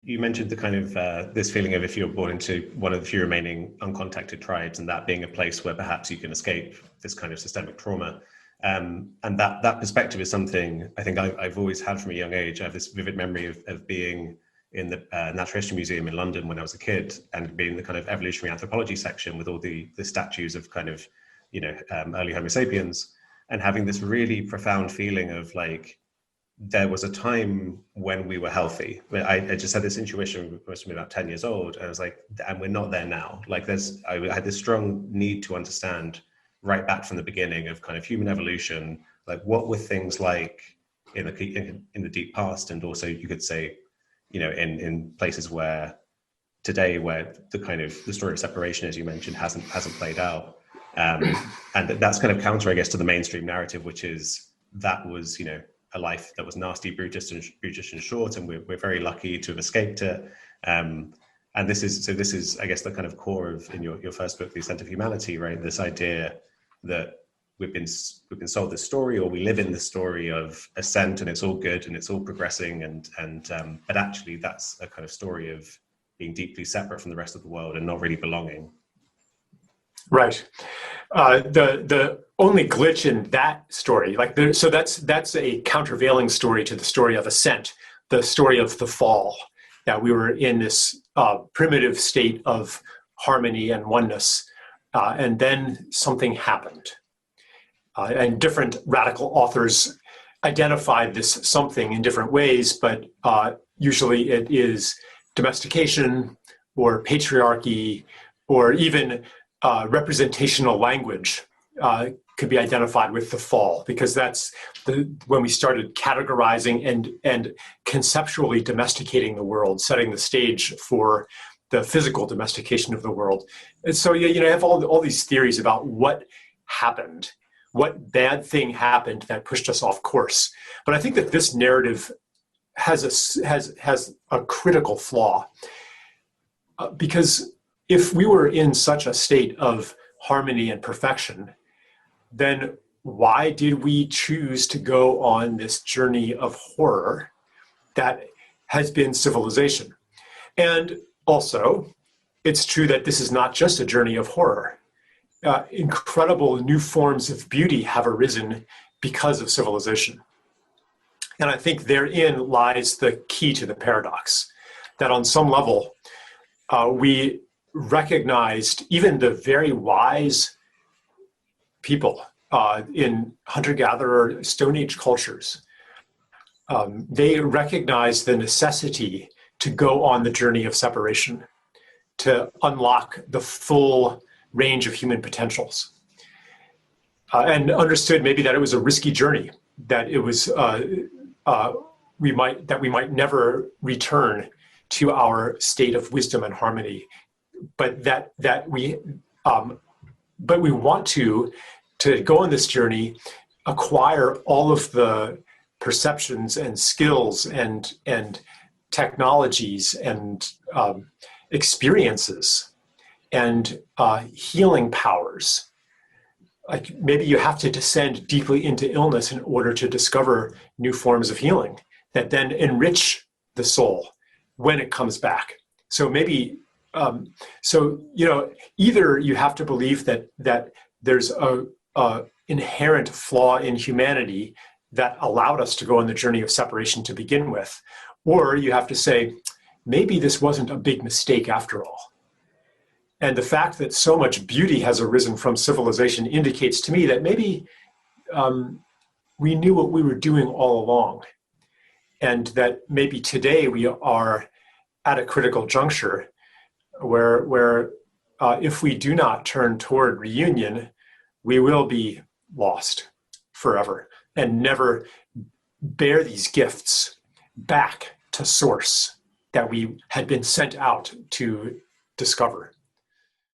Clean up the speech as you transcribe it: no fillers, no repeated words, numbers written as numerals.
you mentioned the kind of this feeling of if you're born into one of the few remaining uncontacted tribes, and that being a place where perhaps you can escape this kind of systemic trauma. And that perspective is something I think I've always had from a young age. I have this vivid memory of being in the Natural History Museum in London when I was a kid, and being in the kind of evolutionary anthropology section with all the statues of kind of, early Homo sapiens, and having this really profound feeling of like, there was a time when we were healthy. I just had this intuition, must have been about 10 years old, and I was like, and we're not there now. Like I had this strong need to understand right back from the beginning of kind of human evolution, like what were things like in the deep past, and also you could say, in places where today, where the story of separation, as you mentioned, hasn't played out. And that's kind of counter, I guess, to the mainstream narrative, which is that was, a life that was nasty, brutish and short, and we're very lucky to have escaped it. And this is, I guess, the kind of core of, in your first book, The Ascent of Humanity, right? This idea that we've been sold this story, or we live in the story of ascent, and it's all good and it's all progressing, but actually that's a kind of story of being deeply separate from the rest of the world and not really belonging. Right. The only glitch in that story, so that's a countervailing story to the story of ascent, the story of the fall, that we were in this primitive state of harmony and oneness, and then something happened. And different radical authors identified this something in different ways, but usually it is domestication or patriarchy, or even representational language could be identified with the fall, because that's when we started categorizing and conceptually domesticating the world, setting the stage for the physical domestication of the world. And so you have all these theories about what happened, what bad thing happened that pushed us off course. But I think that this narrative has a critical flaw, because if we were in such a state of harmony and perfection, then why did we choose to go on this journey of horror that has been civilization? And also, it's true that this is not just a journey of horror. Incredible new forms of beauty have arisen because of civilization. And I think therein lies the key to the paradox, that on some level, we recognized, even the very wise people in hunter-gatherer Stone Age cultures, they recognized the necessity to go on the journey of separation, to unlock the full range of human potentials, and understood maybe that it was a risky journey, that it was we might never return to our state of wisdom and harmony, but we want to go on this journey, acquire all of the perceptions and skills and technologies and experiences and healing powers. Like maybe you have to descend deeply into illness in order to discover new forms of healing that then enrich the soul when it comes back. So maybe, either you have to believe that there's a inherent flaw in humanity that allowed us to go on the journey of separation to begin with, or you have to say, maybe this wasn't a big mistake after all. And the fact that so much beauty has arisen from civilization indicates to me that maybe we knew what we were doing all along, and that maybe today we are at a critical juncture where if we do not turn toward reunion, we will be lost forever and never bear these gifts back to source that we had been sent out to discover.